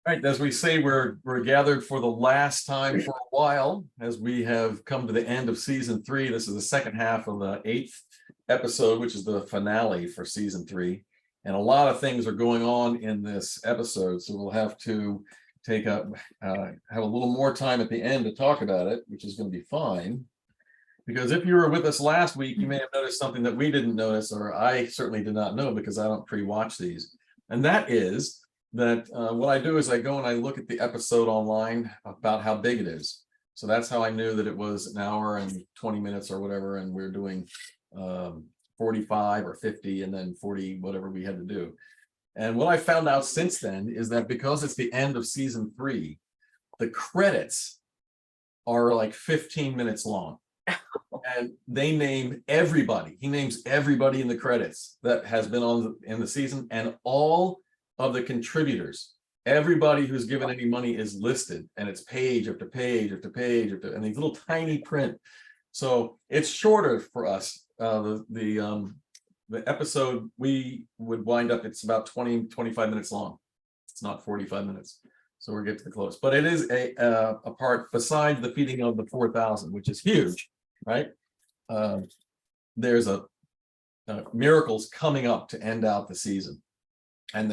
Right, as we say, we're gathered for the last time for a while, as we have come to the end of season 3. This is the second half of the 8th episode, which is the finale for season 3. And a lot of things are going on in this episode, so we'll have to take up have a little more time at the end to talk about it, which is going to be fine. Because if you were with us last week, you may have noticed something that we didn't notice, or I certainly did not know because I don't pre-watch these. And that is that what I do is I go and I look at the episode online about how big it is. So that's how I knew that it was an hour and 20 minutes or whatever, and we're doing 45 or 50 and then 40, whatever we had to do. And what I found out since then is that because it's the end of season 3, the credits are like 15 minutes long. And they name everybody. He names everybody in the credits that has been on in the season, and all of the contributors, everybody who's given any money is listed, and it's page after page after page after, and these little tiny print. So it's shorter for us. The episode we would wind up, it's about 20-25 minutes long. It's not 45 minutes. So we'll get to the close, but it is a part besides the feeding of the 4,000, which is huge, right? There's miracles coming up to end out the season, and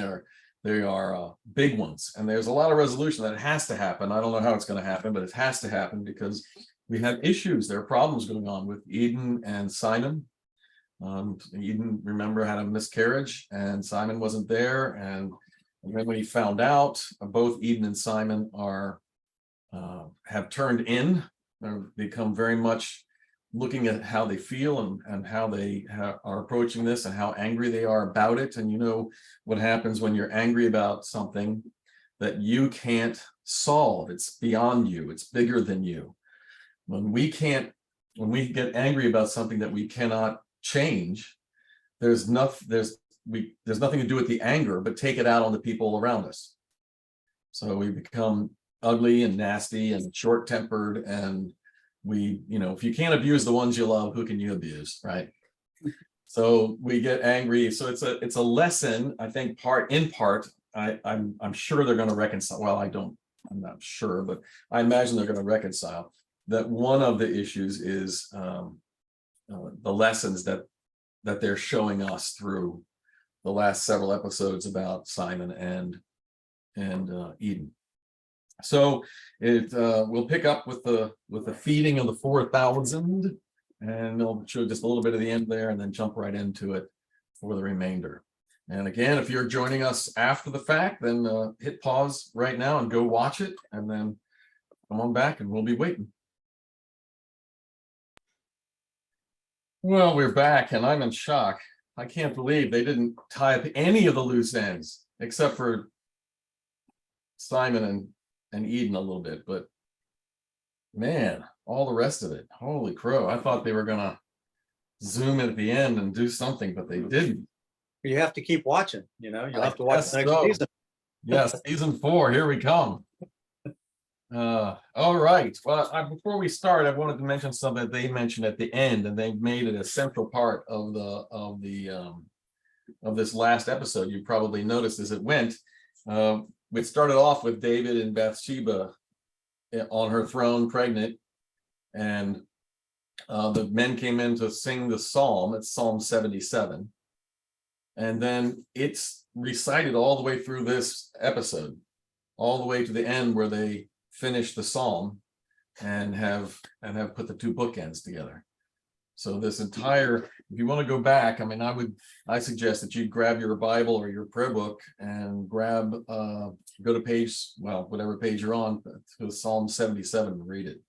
they are big ones, and there's a lot of resolution that has to happen. I don't know how it's going to happen, but it has to happen because we have issues. There are problems going on with Eden and Simon. Eden, remember, had a miscarriage, and Simon wasn't there. And then when he found out, both Eden and Simon have turned in. They've become very much looking at how they feel and how they are approaching this and how angry they are about it. And you know what happens when you're angry about something that you can't solve. It's beyond you. It's bigger than you. When we get angry about something that we cannot change, there's nothing to do with the anger, but take it out on the people around us. So we become ugly and nasty and short-tempered, and if you can't abuse the ones you love, who can you abuse, right? So we get angry. So it's a lesson, I think, in part. I'm sure they're going to reconcile. Well, I'm not sure, but I imagine they're going to reconcile. That one of the issues is the lessons that they're showing us through the last several episodes about Simon and Eden. So we'll pick up with the feeding of the 4,000, and I'll show just a little bit of the end there, and then jump right into it for the remainder. And again, if you're joining us after the fact, then hit pause right now and go watch it, and then come on back, and we'll be waiting. Well, we're back, and I'm in shock. I can't believe they didn't tie up any of the loose ends, except for Simon and Eden a little bit, but man, all the rest of it, holy crow. I thought they were gonna zoom in at the end and do something, but they didn't. You have to keep watching, you'll have to watch the next season. Yes, season 4, here we come. All right, well, before we start, I wanted to mention something that they mentioned at the end, and they made it a central part of this last episode. You probably noticed as it went. We started off with David and Bathsheba on her throne, pregnant, and the men came in to sing the psalm. It's Psalm 77, and then it's recited all the way through this episode, all the way to the end where they finish the psalm and have put the 2 bookends together. So this entire, if you want to go back, I suggest that you grab your Bible or your prayer book and go to page, whatever page you're on, to Psalm 77 and read it.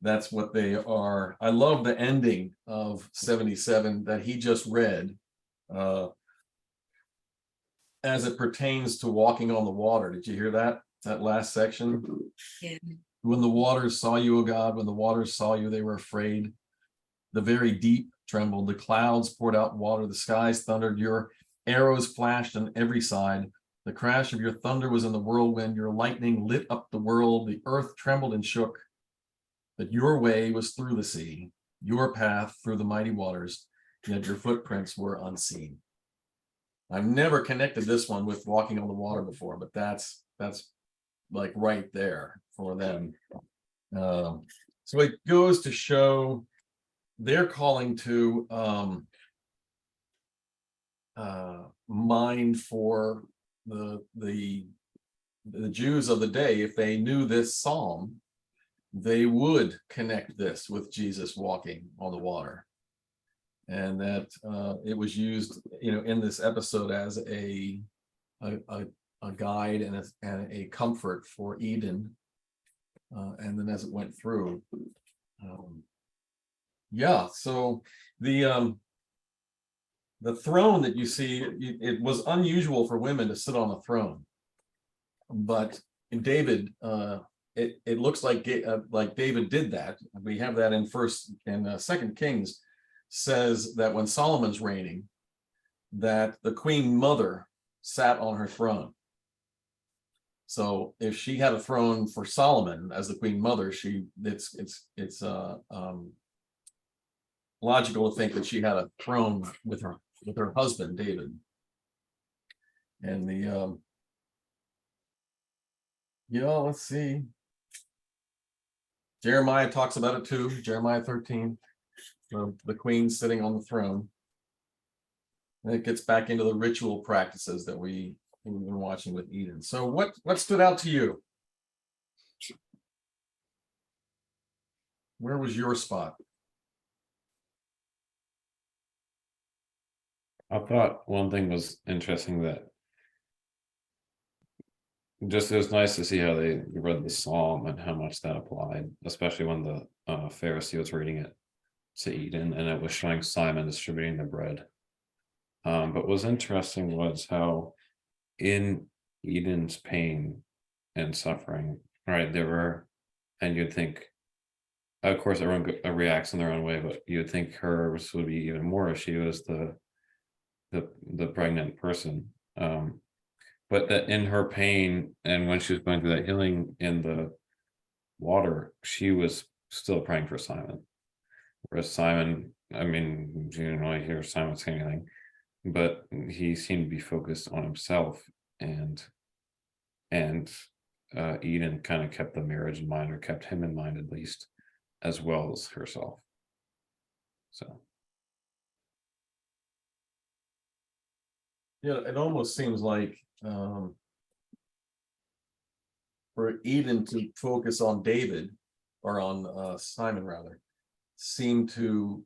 That's what they are. I love the ending of 77 that he just read as it pertains to walking on the water. Did you hear that last section? Yeah. When the waters saw you, O God, when the waters saw you, they were afraid. The very deep trembled. The clouds poured out water. The skies thundered. Your arrows flashed on every side. The crash of your thunder was in the whirlwind. Your lightning lit up the world. The earth trembled and shook. But your way was through the sea, your path through the mighty waters, yet your footprints were unseen. I've never connected this one with walking on the water before, but that's like right there for them. So it goes to show they're calling to mind for the Jews of the day. If they knew this psalm, they would connect this with Jesus walking on the water, and that it was used, in this episode as a guide and a comfort for Eden, and then as it went through, so the throne that you see, it was unusual for women to sit on a throne, but in David, it looks like David did that. We have that in Second Kings, says that when Solomon's reigning, that the queen mother sat on her throne. So if she had a throne for Solomon as the queen mother, it's logical to think that she had a throne with her husband David. And let's see. Jeremiah talks about it too. Jeremiah 13, the queen sitting on the throne. And it gets back into the ritual practices that we've been watching with Eden. So what stood out to you? Where was your spot? I thought one thing was interesting, that just it was nice to see how they read the psalm and how much that applied, especially when the Pharisee was reading it to Eden and it was showing Simon distributing the bread. But what was interesting was how in Eden's pain and suffering, right, and you'd think, of course, everyone reacts in their own way, but you'd think hers would be even more if she was the pregnant person. But that in her pain and when she was going through that healing in the water, she was still praying for Simon. Whereas Simon, I mean, you didn't really hear Simon say anything, but he seemed to be focused on himself, and Eden kind of kept the marriage in mind, or kept him in mind at least, as well as herself. So yeah, it almost seems like for Eden to focus on David, or on Simon rather, seemed to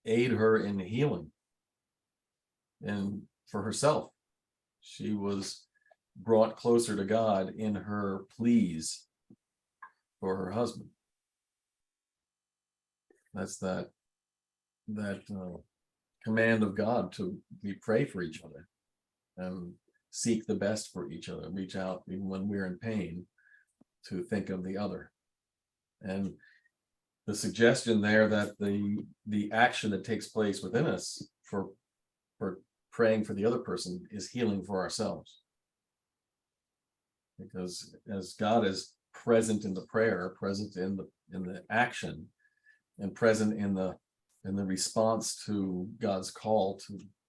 aid her in healing. And for herself, she was brought closer to God in her pleas for her husband. That's that command of God we pray for each other and seek the best for each other, reach out even when we're in pain to think of the other. And the suggestion there that the action that takes place within us for praying for the other person is healing for ourselves. Because as God is present in the prayer, present in the action, and present in the response to God's call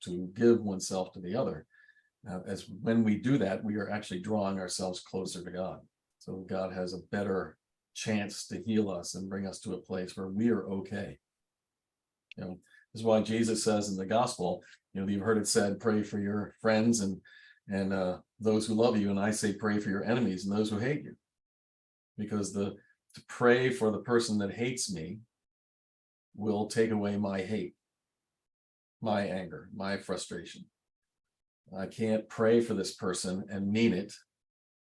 to give oneself to the other, as when we do that, we are actually drawing ourselves closer to God. So God has a better chance to heal us and bring us to a place where we are okay. This is why Jesus says in the gospel, you've heard it said, pray for your friends and those who love you, and I say pray for your enemies and those who hate you. Because to pray for the person that hates me will take away my hate, my anger, my frustration. I can't pray for this person and mean it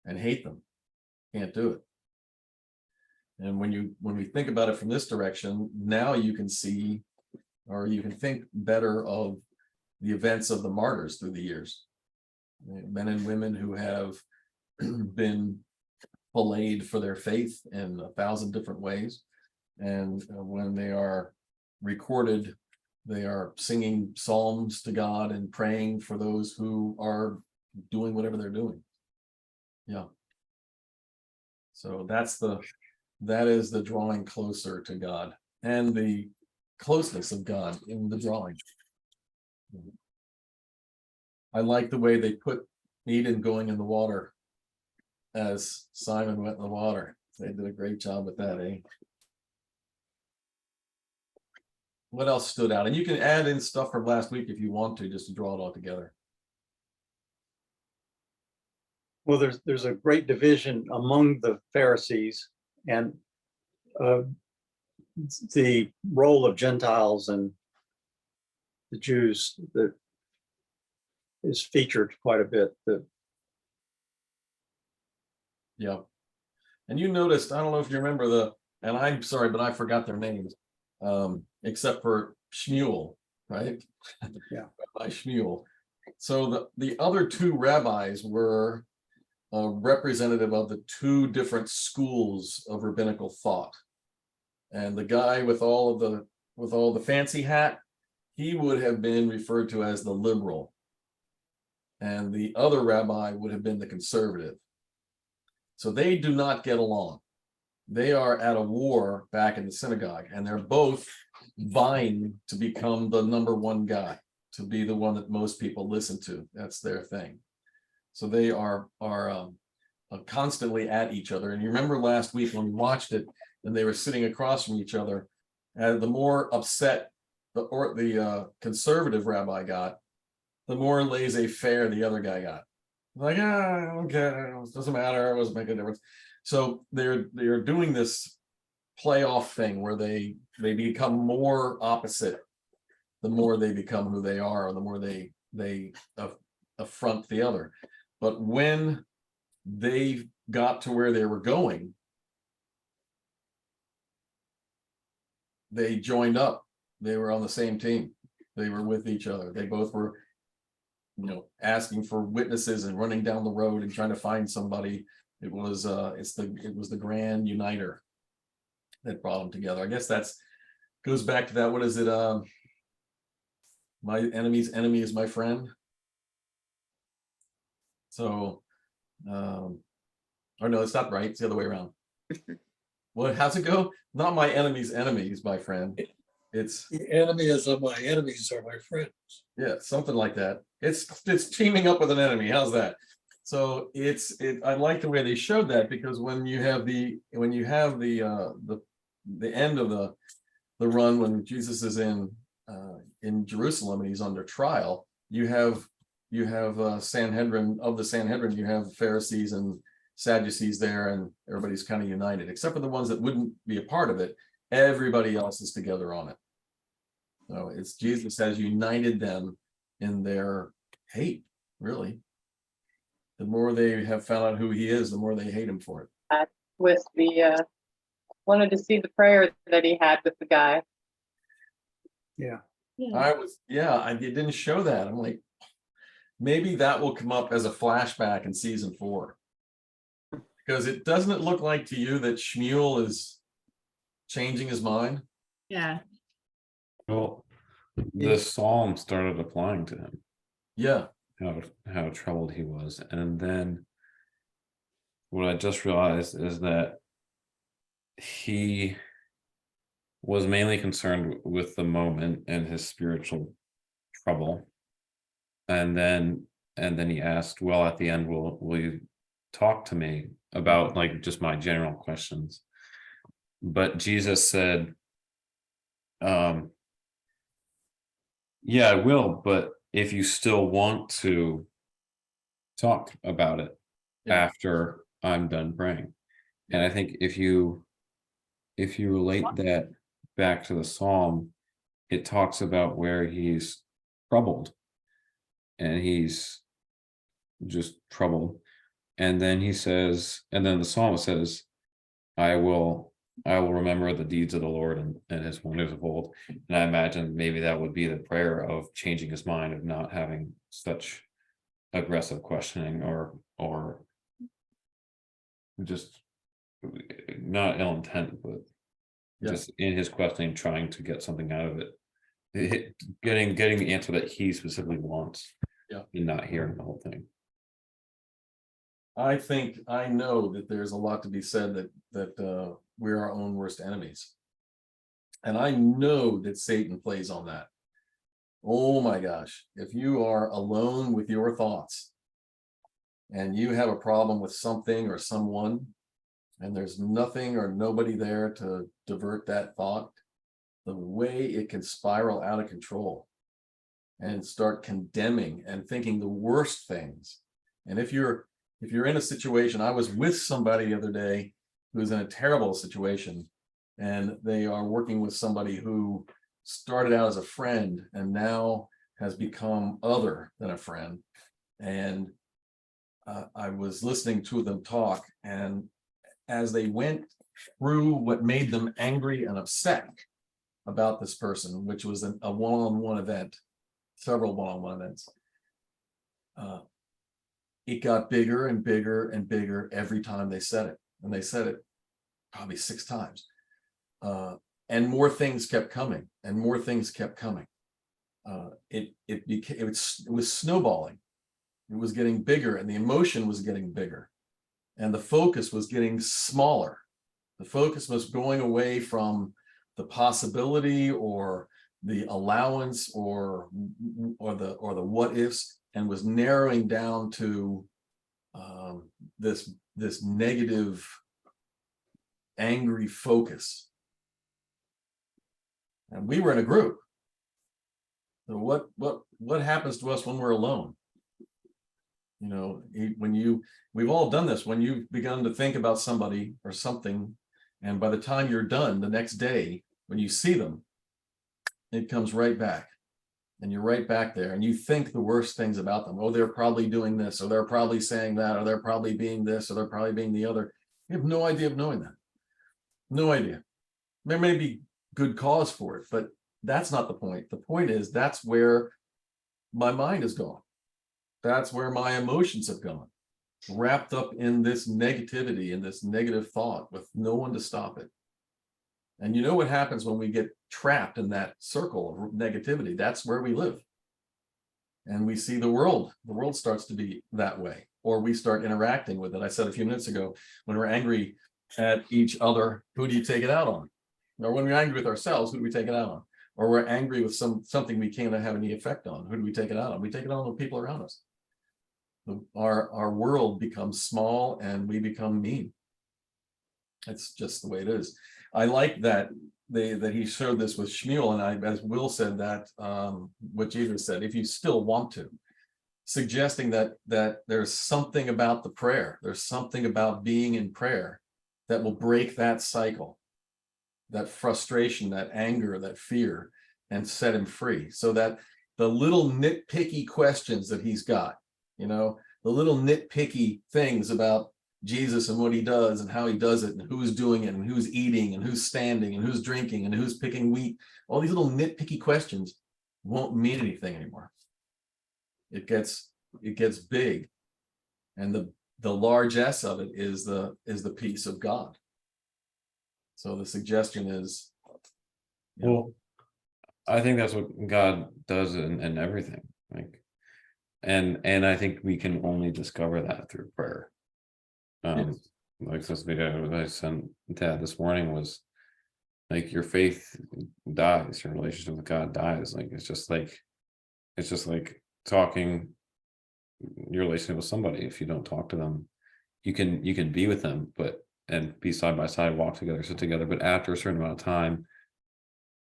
and hate them. Can't do it. And when we think about it from this direction, now you can see, or you can think better of the events of the martyrs through the years. Men and women who have been filleted for their faith in 1,000 different ways. And when they are recorded, they are singing psalms to God and praying for those who are doing whatever they're doing. Yeah. So that is the drawing closer to God, and the closeness of God in the drawing. I like the way they put Eden going in the water as Simon went in the water. They did a great job with that, eh? What else stood out? And you can add in stuff from last week if you want to, just to draw it all together. Well, there's a great division among the Pharisees, and the role of Gentiles and the Jews that is featured quite a bit. Yeah. And you noticed, I don't know if you remember and I'm sorry, but I forgot their names, except for Shmuel, right? Yeah. Rabbi Shmuel. So the other two rabbis were representative of the two different schools of rabbinical thought. And the guy with all the fancy hat, he would have been referred to as the liberal. And the other rabbi would have been the conservative. So they do not get along. They are at a war back in the synagogue, and they're both vying to become the number one guy, to be the one that most people listen to. That's their thing. So they are constantly at each other. And you remember last week when we watched it, and they were sitting across from each other, and the more upset the conservative rabbi got, the more laissez-faire the other guy got. Like, okay, it doesn't matter, it doesn't make a difference. So they're doing this playoff thing where they become more opposite the more they become who they are, or the more they affront the other. But when they got to where they were going, they joined up. They were on the same team. They were with each other. They both were, asking for witnesses and running down the road and trying to find somebody. It was the grand uniter that brought them together. I guess goes back to that. What is it? My enemy's enemy is my friend. So, or no, it's not right. It's the other way around. What? How's it go? Not my enemy's enemy is my friend. It's the enemies of my enemies are my friends. Yeah, something like that. It's teaming up with an enemy. How's that? So I like the way they showed that, because when you have the end of the run, when Jesus is in Jerusalem and he's under trial, you have Sanhedrin, you have Pharisees and Sadducees there, and everybody's kind of united, except for the ones that wouldn't be a part of it. Everybody else is together on it. So it's Jesus has united them in their hate, really. The more they have found out who he is, the more they hate him for it. With the wanted to see the prayer that he had with the guy. Yeah. I didn't show that. I'm like, maybe that will come up as a flashback in season 4. Because doesn't it look like to you that Shmuel is changing his mind? Yeah. Well, the psalm started applying to him. Yeah. How troubled he was. And then what I just realized is that he was mainly concerned with the moment and his spiritual trouble. And then he asked, well, at the end, will you talk to me about like just my general questions? But Jesus said, yeah, I will, but if you still want to talk about it after I'm done praying. And I think if you relate that back to the psalm, it talks about where he's troubled, and he's just troubled. And then he says, and then the psalmist says, I will remember the deeds of the Lord and his wonders of old. And I imagine maybe that would be the prayer of changing his mind, of not having such aggressive questioning or just not ill intent, but just in his questioning, trying to get something out of it. Getting the answer that he specifically wants, and not hearing the whole thing. I know that there's a lot to be said that we're our own worst enemies. And I know that Satan plays on that. Oh my gosh, if you are alone with your thoughts and you have a problem with something or someone, and there's nothing or nobody there to divert that thought, the way it can spiral out of control and start condemning and thinking the worst things. And if you're in a situation, I was with somebody the other day who's in a terrible situation, and they are working with somebody who started out as a friend and now has become other than a friend. And I was listening to them talk, and as they went through what made them angry and upset about this person, which was a one-on-one event, several one-on-one events, it got bigger and bigger and bigger every time they said it. And they said it probably 6 times. And more things kept coming, and more things kept coming. It was snowballing. It was getting bigger, and the emotion was getting bigger, and the focus was getting smaller. The focus was going away from the possibility or the allowance or the what ifs, and was narrowing down to this negative, angry focus. And we were in a group. So what happens to us when we're alone? You know, we've all done this, when you've begun to think about somebody or something, and by the time you're done the next day, when you see them, it comes right back, and you're right back there, and you think the worst things about them. Oh, they're probably doing this, or they're probably saying that, or they're probably being this, or they're probably being the other. You have no idea of knowing that. No idea. There may be good cause for it, but that's not the point. The point is, that's where my mind is going. That's where my emotions have gone, wrapped up in this negativity and this negative thought with no one to stop it. And you know what happens when we get trapped in that circle of negativity? That's where we live. And we see the world starts to be that way, or we start interacting with it. I said a few minutes ago, when we're angry at each other, who do you take it out on? Or when we're angry with ourselves, who do we take it out on? Or we're angry with something we can't have any effect on, who do we take it out on? We take it out on the people around us. Our world becomes small, and we become mean. It's just the way it is. I like that that he showed this with Shmuel, and as Will said, that what Jesus said, if you still want to, suggesting that there's something about the prayer, there's something about being in prayer that will break that cycle, that frustration, that anger, that fear, and set him free. So that the little nitpicky questions that he's got, you know, the little nitpicky things about Jesus and what he does and how he does it and who's doing it and who's eating and who's standing and who's drinking and who's picking wheat, all these little nitpicky questions won't mean anything anymore. It gets big, and the largesse of it is the peace of God. So the suggestion is, Well, I think that's what God does in everything. Like, and I think we can only discover that through prayer. Yes. Like this video I sent Dad this morning was like, your faith dies, your relationship with God dies. Like it's just like talking your relationship with somebody. If you don't talk to them, you can be with them, and be side by side, walk together, sit together, but after a certain amount of time,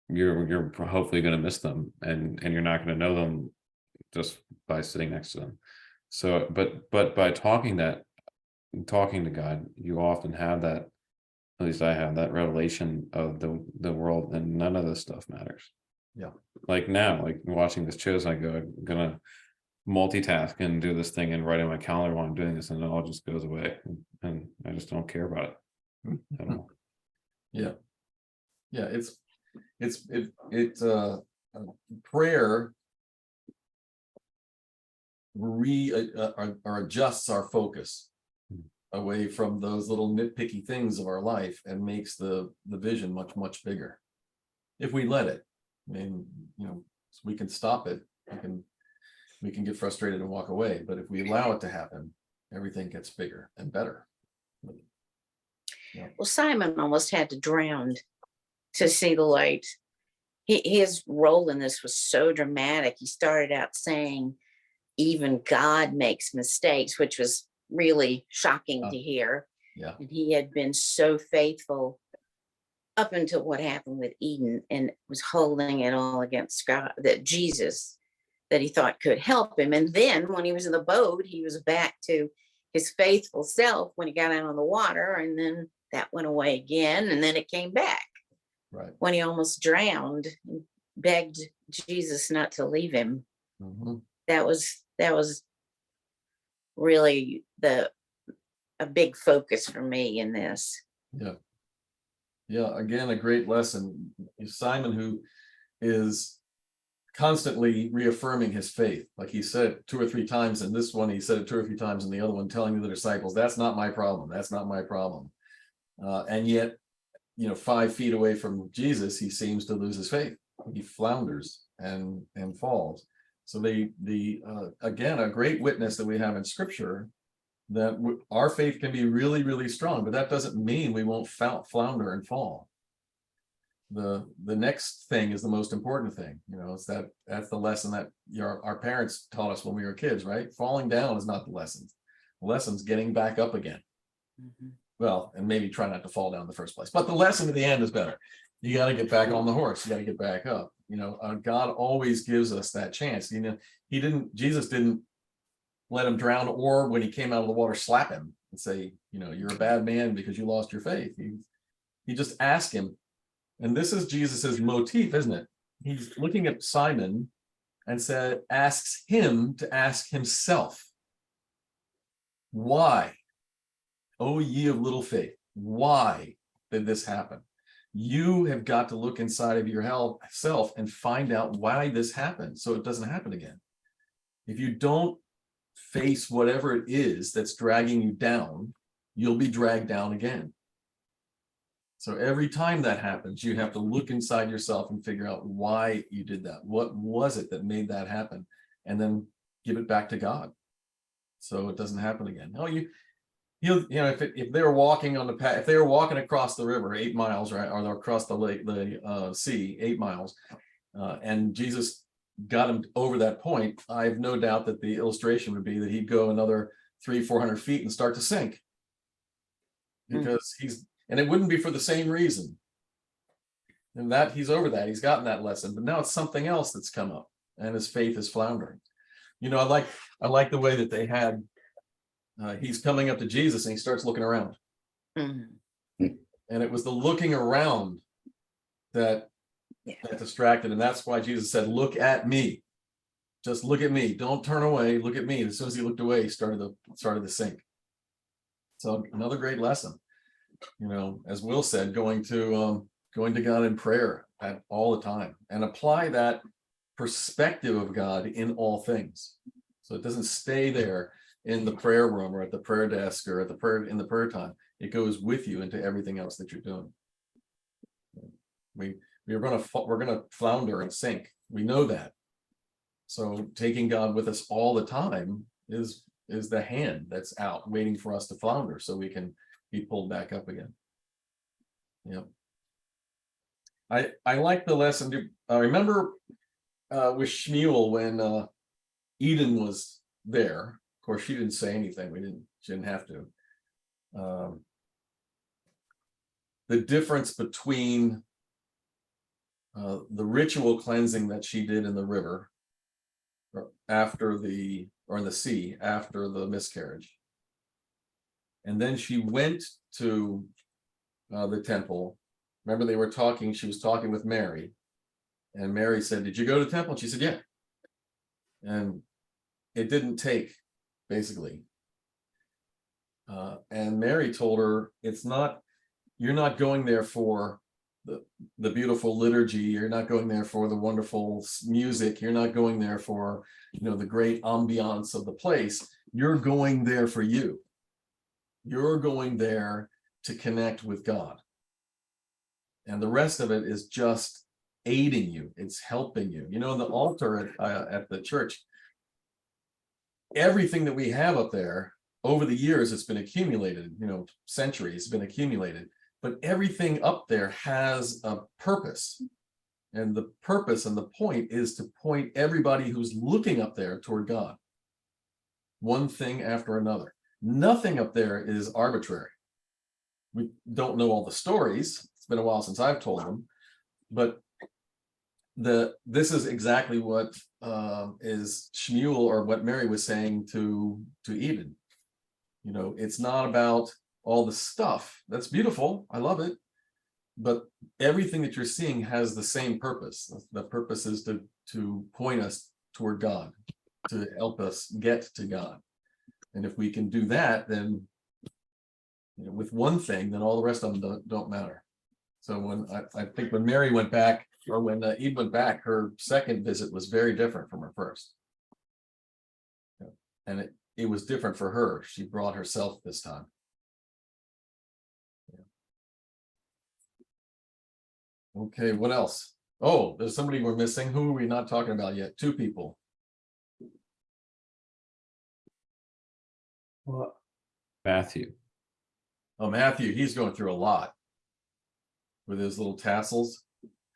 you're hopefully going to miss them, and you're not going to know them just by sitting next to them. So but by talking to God, you often have that, at least I have that revelation of the world, and none of this stuff matters. Yeah. Like now, like watching this shows, I'm gonna multitask and do this thing and write in my calendar while I'm doing this, and it all just goes away, and I just don't care about it at all. Yeah. It's prayer adjusts our focus away from those little nitpicky things of our life, and makes the vision much bigger. If we let it, I mean, you know, we can stop it. We can get frustrated and walk away, but if we allow it to happen, everything gets bigger and better. Well, Simon almost had to drown to see the light. his role in this was so dramatic. He started out saying, even God makes mistakes, which was really shocking to hear. Yeah. And he had been so faithful up until what happened with Eden, and was holding it all against God, that Jesus, that he thought could help him. And then when he was in the boat, he was back to his faithful self when he got out on the water, and then that went away again, and then it came back. Right. When he almost drowned and begged Jesus not to leave him. Mhm. That was really a big focus for me in this. Yeah. Yeah, again, a great lesson. Simon, who is constantly reaffirming his faith, like he said 2 or 3 times in this one, he said it 2 or 3 times in the other one, telling the disciples, that's not my problem, that's not my problem. And yet, 5 feet away from Jesus, he seems to lose his faith. He flounders and falls. So again, a great witness that we have in Scripture, that our faith can be really, really strong, but that doesn't mean we won't flounder and fall. The next thing is the most important thing. It's that's the lesson that our parents taught us when we were kids, right? Falling down is not the lesson. The lesson's getting back up again. Mhm. Well, and maybe try not to fall down in the first place. But the lesson at the end is better. You got to get back on the horse. You got to get back up. God always gives us that chance. Jesus didn't let him drown, or when he came out of the water, slap him and say, you're a bad man because you lost your faith. He just asked him. And this is Jesus's motif, isn't it? He's looking at Simon and asks him to ask himself, why? O ye of little faith, why did this happen? You have got to look inside of yourself and find out why this happened, so it doesn't happen again. If you don't face whatever it is that's dragging you down, you'll be dragged down again. So every time that happens, you have to look inside yourself and figure out why you did that. What was it that made that happen? And then give it back to God, so it doesn't happen again. If they were walking on the path, if they were walking across the river 8 miles, right, or across the lake, the sea 8 miles, and Jesus got him over that point, I have no doubt that the illustration would be that he'd go another 300-400 feet and start to sink, because and it wouldn't be for the same reason. And that he's over that, he's gotten that lesson, but now it's something else that's come up, and his faith is floundering. I like the way that they had. He's coming up to Jesus and he starts looking around. Mhm. And it was the looking around that distracted. And that's why Jesus said, look at me. Just look at me. Don't turn away. Look at me. And as soon as he looked away, he started to sink. So another great lesson. As Will said, going to God in prayer all the time, and apply that perspective of God in all things. So it doesn't stay there in the prayer room or at the prayer desk or in the prayer time. It goes with you into everything else that you're doing. We're going to flounder and sink. We know that. So taking God with us all the time is the hand that's out waiting for us to flounder, so we can be pulled back up again. Yep. I like the lesson. Remember with Shmuel, when Eden was there. Of course, she didn't say anything. She didn't have to. The difference between the ritual cleansing that she did in the river or in the sea after the miscarriage, and then she went to the temple. Remember, she was talking with Mary, and Mary said, did you go to the temple? And she said, yeah. And it didn't take, basically. And Mary told her, you're not going there for the beautiful liturgy. You're not going there for the wonderful music. You're not going there for, the great ambiance of the place. You're going there for you. You're going there to connect with God. And the rest of it is just aiding you. It's helping you. The altar at the church, everything that we have up there over the years, it's been accumulated, centuries been accumulated, but everything up there has a purpose. And the purpose and the point is to point everybody who's looking up there toward God. One thing after another. Nothing up there is arbitrary. We don't know all the stories. It's been a while since I've told them, but this is exactly what is Shmuel, or what Mary was saying to Eden. You know, it's not about all the stuff. That's beautiful. I love it. But everything that you're seeing has the same purpose. The purpose is to point us toward God, to help us get to God. And if we can do that, then, you know, with one thing, then all the rest of them don't matter. So when I think when Mary went back, or when Eve went back, her second visit was very different from her first. And it was different for her. She brought herself this time. Okay, what else? Oh, there's somebody we're missing. Who are we not talking about yet? Two people. Well, Matthew. Oh, Matthew, he's going through a lot with his little tassels.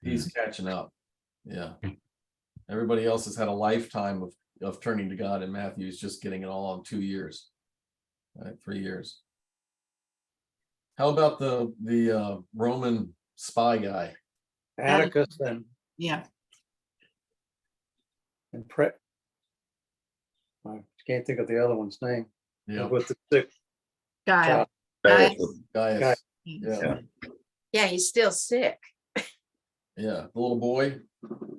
He's catching up. Yeah. Everybody else has had a lifetime of turning to God, and Matthew's just getting it all in 2 years. Right, 3 years. How about the Roman spy guy? Atticus and Yeah, Pre. I can't think of the other one's name. Yeah, With the sick Guile. child. Gaius. Yeah, Yeah, he's still sick. yeah, the little boy.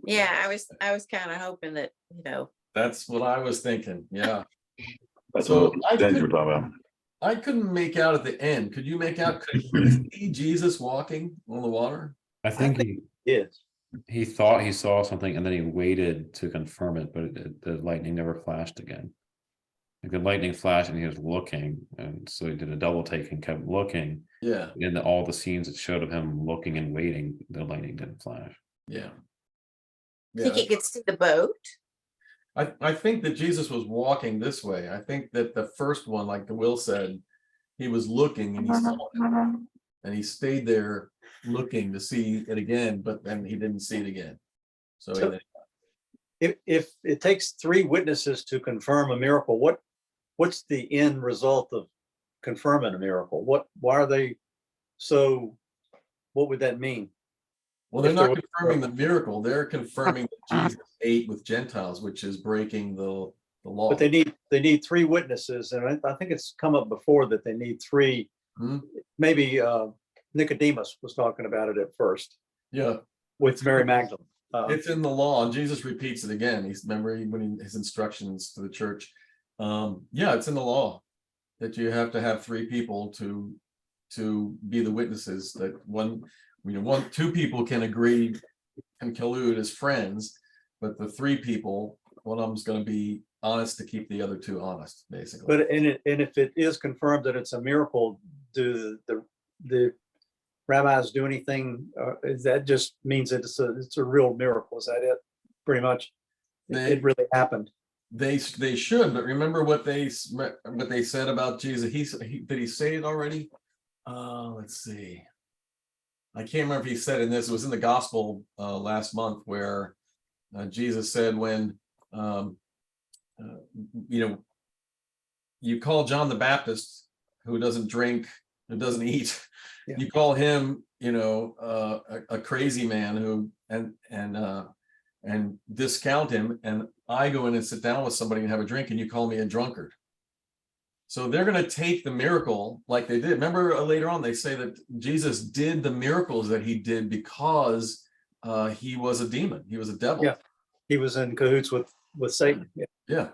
Yeah, I was kind of hoping that, you know, That's what I was thinking. Yeah. That's So what the things we're talking about. I couldn't make out at the end. Could you make out? Could you see Jesus walking on the water? I think Yes. he thought he saw something and then he waited to confirm it, but the lightning never flashed again. Like the lightning flashed and he was looking, and so he did a double take and kept looking. Yeah, In all the scenes that showed of him looking and waiting, the lightning didn't flash. yeah. think he could see the boat. I think that Jesus was walking this way. I think that the first one, like the Will said, he was looking and he saw it. And he stayed there looking to see it again, but then he didn't see it again. So So- If it takes 3 witnesses to confirm a miracle, what's the end result of confirming a miracle? Why are they so, what would that mean? well, they're if there not was- confirming the miracle. They're confirming that Jesus ate with Gentiles, which is breaking the law. But they need 3 witnesses, and I think it's come up before that they need 3. Hmm. Maybe Nicodemus was talking about it at first Yeah, with Mary Magdalene. it's in the law, and Jesus repeats it again. His instructions to the church. Yeah, it's in the law that you have to have 3 people to be the witnesses. That two people can agree and collude as friends, but the 3 people, one of them's going to be honest to keep the other 2 honest, basically. But and if it is confirmed that it's a miracle, do the rabbis do anything? Is that just means that it's a real miracle? Is that it? Pretty much, it really happened. They should, but remember what they said about Jesus. Did he say it already? Let's see. I can't remember if he said in this. It was in the gospel last month where Jesus said, when you call John the Baptist, who doesn't drink, who doesn't eat, Yeah. you call him, a crazy man who and discount him, and I go in and sit down with somebody and have a drink, and you call me a drunkard. So they're going to take the miracle like they did. Remember later on, they say that Jesus did the miracles that he did because he was a demon. He was a devil. Yeah. He was in cahoots with Satan. Yeah. Yeah.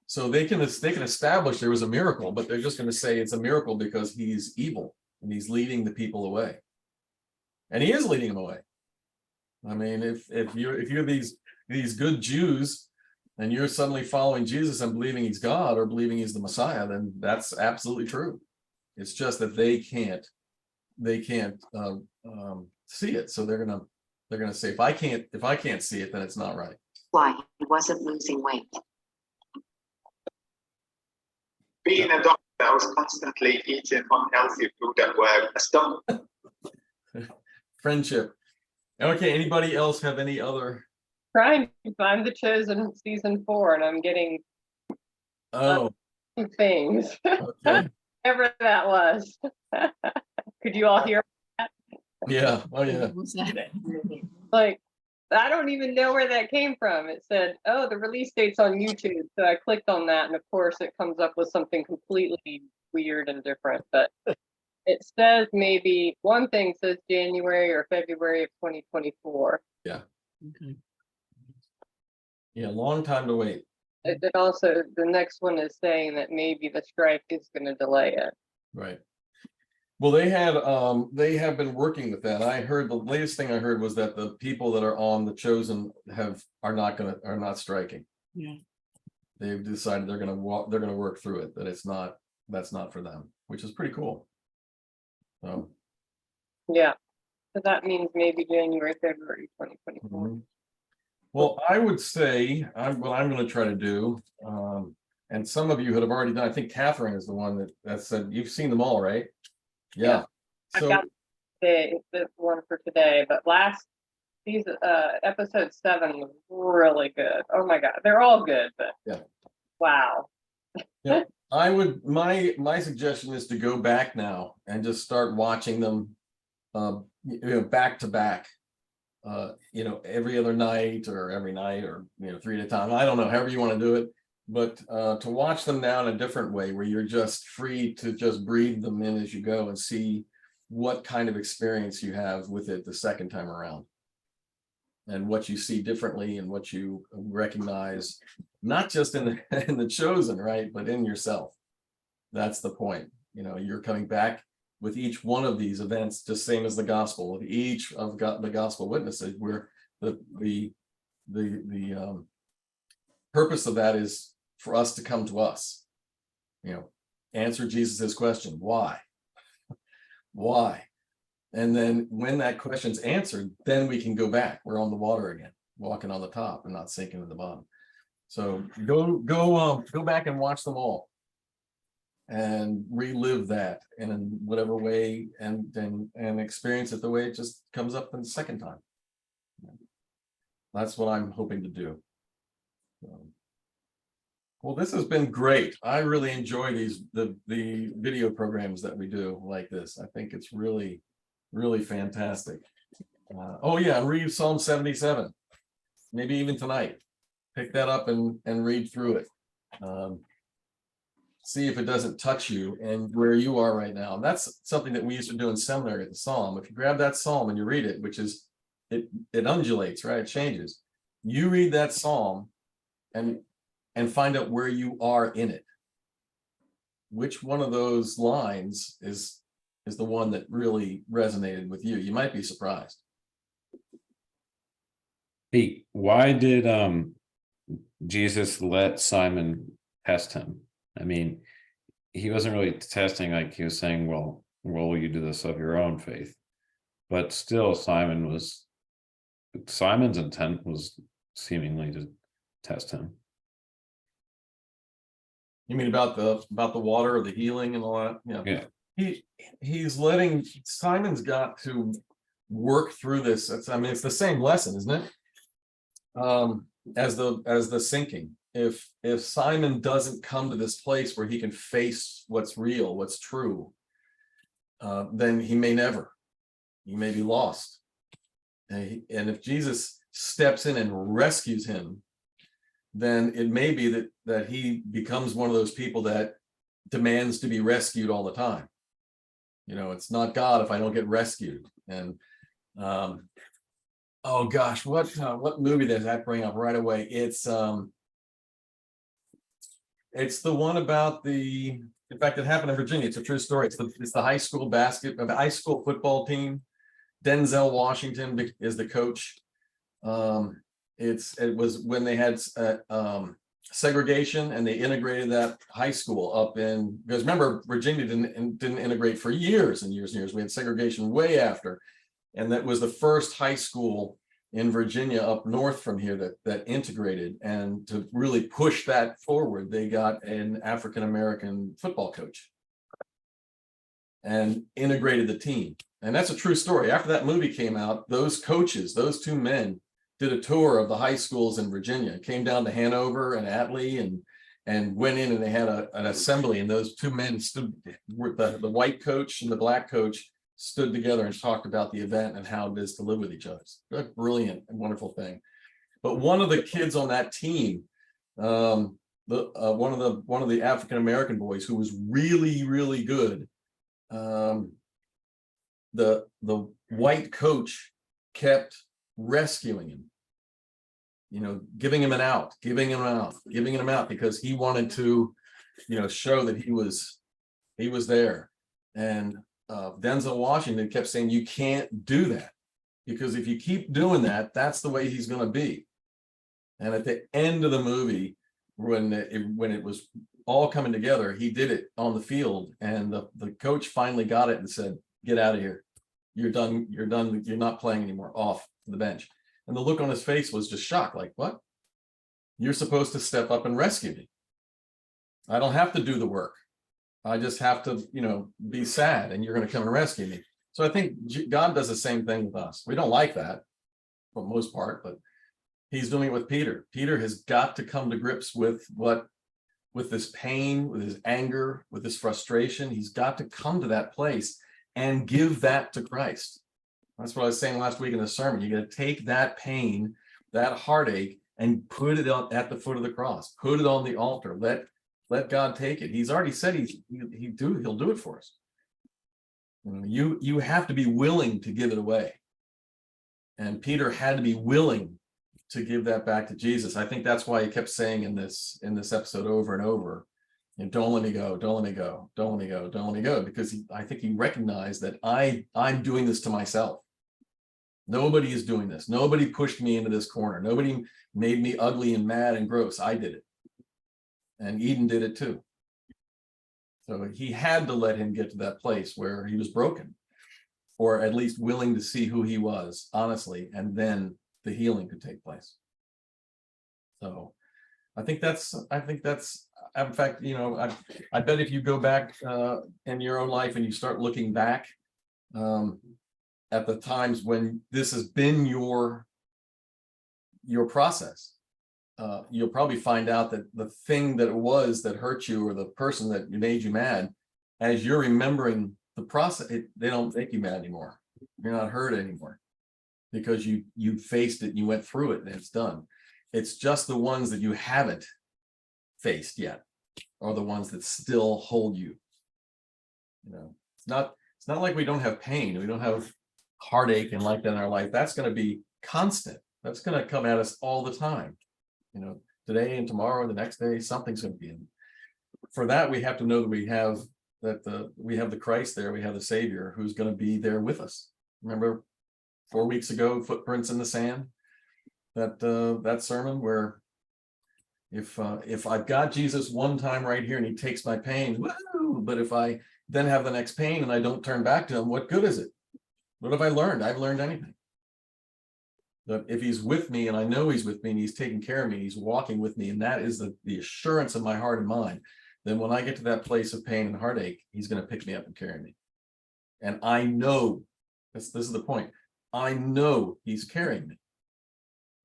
So they can establish there was a miracle, but they're just going to say it's a miracle because he's evil and he's leading the people away. And he is leading them away. I mean, if you're these good Jews and you're suddenly following Jesus and believing he's God or believing he's the Messiah, then that's absolutely true. It's just that they can't see it. So they're gonna say, if I can't see it, then it's not right. Why he wasn't losing weight. Being a doctor, I was constantly eating unhealthy food at work. I stopped. Friendship. Okay, anybody else have any other? Trying to find The Chosen season 4, and I'm getting Oh, things, okay, whatever that was. Could you all hear? yeah, oh, yeah. Like, I don't even know where that came from. It said, oh, the release date's on YouTube. So I clicked on that, and of course it comes up with something completely weird and different. But it says maybe one thing says January or February of 2024. Yeah, long time to wait. And then also the next one is saying that maybe the strike is going to delay it. Right. Well, they have been working with that. I heard the latest thing I heard was that the people that are on The Chosen are not striking. Yeah. They've decided they're gonna work through it, that's not for them, which is pretty cool. So. Yeah. So that means maybe January, February 2024. Mhm. Well, I would say what I'm going to try to do, and some of you have already done. I think Catherine is the one that said you've seen them all, right? Yeah. I've So got the one for today, but last season, episode 7 was really good. Oh my God, they're all good, but Yeah. Wow. I would my suggestion is to go back now and just start watching them, back to back. Every other night or every night or 3 at a time. I don't know, however you want to do it, but to watch them now in a different way where you're just free to just breathe them in as you go and see what kind of experience you have with it the second time around. And what you see differently and what you recognize, not just in the Chosen, right, but in yourself. That's the point. You're coming back with each one of these events, just same as the gospel, with each of the gospel witnesses, where the purpose of that is for us to come to us, answer Jesus's question, why? Why? And then when that question's answered, then we can go back. We're on the water again, walking on the top and not sinking to the bottom. So go back and watch them all and relive that in whatever way and experience it the way it just comes up in the second time. That's what I'm hoping to do. Well, this has been great. I really enjoy the video programs that we do like this. I think it's really fantastic. Oh yeah, read Psalm 77. Maybe even tonight. Pick that up and read through it. See if it doesn't touch you and where you are right now. And that's something that we used to do in seminary at the Psalm. If you grab that Psalm and you read it, which is it undulates, right? It changes. You read that Psalm and find out where you are in it. Which one of those lines is the one that really resonated with you? You might be surprised. Pete, why did Jesus let Simon test him? I mean, he wasn't really testing, like he was saying, well, will you do this of your own faith? But still, Simon's intent was seemingly to test him. You mean about the water or the healing and all that? Yeah. He's letting Simon's got to work through this. It's the same lesson, isn't it? As the sinking. If Simon doesn't come to this place where he can face what's real, what's true, then he may be lost. And if Jesus steps in and rescues him, then it may be that he becomes one of those people that demands to be rescued all the time. It's not God if I don't get rescued. And oh gosh, what movie does that bring up right away? It's the one about in fact, it happened in Virginia. It's a true story. It's the high school football team. Denzel Washington is the coach. It was when they had segregation and they integrated that high school because remember, Virginia didn't integrate for years and years and years. We had segregation way after, and that was the first high school in Virginia up north from here that integrated. And to really push that forward, they got an African-American football coach and integrated the team. And that's a true story. After that movie came out, those coaches, those two men, did a tour of the high schools in Virginia, came down to Hanover and Atlee and went in, and they had an assembly, and those two men stood, the white coach and the black coach stood together and talked about the event and how it is to live with each other. It's a brilliant and wonderful thing. But one of the kids on that team, one of the African-American boys who was really, really good, the white coach kept rescuing him, giving him out, because he wanted to, show that he was there. And Denzel Washington kept saying, you can't do that, because if you keep doing that, that's the way he's going to be. And at the end of the movie, when it was all coming together, he did it on the field, and the coach finally got it and said, get out of here. You're done. You're not playing anymore. Off the bench. And the look on his face was just shock. Like, what? You're supposed to step up and rescue me. I don't have to do the work. I just have to, be sad, and you're going to come and rescue me. So I think God does the same thing with us. We don't like that for the most part, but he's doing it with Peter. Peter has got to come to grips with this pain, with his anger, with his frustration. He's got to come to that place and give that to Christ. That's what I was saying last week in the sermon. You got to take that pain, that heartache, and put it at the foot of the cross. Put it on the altar. Let God take it. He's already said he'll do it for us. You have to be willing to give it away. And Peter had to be willing to give that back to Jesus. I think that's why he kept saying in this episode over and over, don't let me go, don't let me go, don't let me go, don't let me go, because I think he recognized that I'm doing this to myself. Nobody is doing this. Nobody pushed me into this corner. Nobody made me ugly and mad and gross. I did it. And Eden did it too. So he had to let him get to that place where he was broken, or at least willing to see who he was honestly, and then the healing could take place. So I think that's in fact, I bet if you go back in your own life and you start looking back at the times when this has been your process, you'll probably find out that the thing that it was that hurt you, or the person that made you mad, as you're remembering the process, they don't make you mad anymore. You're not hurt anymore, because you faced it, you went through it, and it's done. It's just the ones that you haven't faced yet are the ones that still hold you. It's not like we don't have pain, we don't have heartache and like that in our life. That's going to be constant. That's going to come at us all the time. Today and tomorrow and the next day, something's going to be in. For that, we have to know that we have the Christ there, we have the Savior who's going to be there with us. Remember 4 weeks ago, footprints in the sand, that sermon where if I've got Jesus one time right here and he takes my pain, woo, but if I then have the next pain and I don't turn back to him, what good is it? What have I learned? I've learned anything. But if he's with me, and I know he's with me, and he's taking care of me, he's walking with me, and that is the assurance of my heart and mind, then when I get to that place of pain and heartache, he's going to pick me up and carry me. And I know, this is the point, I know he's carrying me.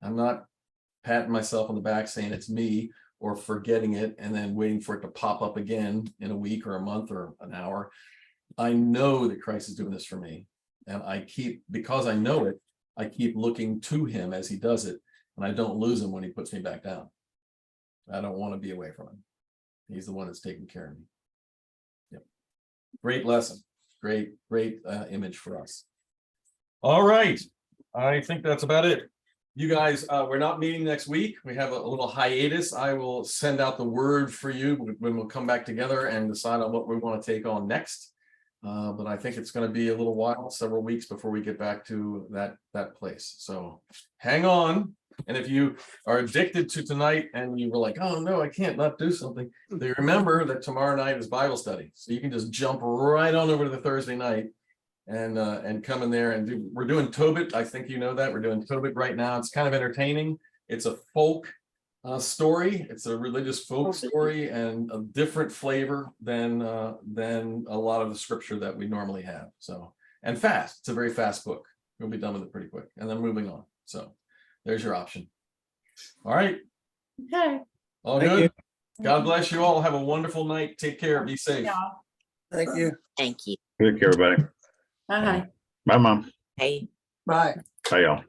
I'm not patting myself on the back saying it's me, or forgetting it and then waiting for it to pop up again in a week or a month or an hour. I know that Christ is doing this for me. And because I know it, I keep looking to him as he does it, and I don't lose him when he puts me back down. I don't want to be away from him. He's the one that's taking care of me. Yep. Great lesson. Great image for us. All right. I think that's about it. You guys, we're not meeting next week. We have a little hiatus. I will send out the word for you when we'll come back together and decide on what we want to take on next. But I think it's going to be a little while, several weeks before we get back to that place. So hang on. And if you are addicted to tonight and you were like, oh no, I can't not do something, they remember that tomorrow night is Bible study. So you can just jump right on over to the Thursday night and come in there and we're doing Tobit. I think you know that. We're doing Tobit right now. It's kind of entertaining. It's a folk story. It's a religious folk story and a different flavor than a lot of the scripture that we normally have. So, and fast. It's a very fast book. We'll be done with it pretty quick, and then moving on. So there's your option. All right. Okay. All Thank good. God bless you all. Have a wonderful night. Take care. Be safe. Yeah. Thank you. Thank you. Take care, everybody. Bye. Bye, Mom. Hey. Bye. Bye, y'all.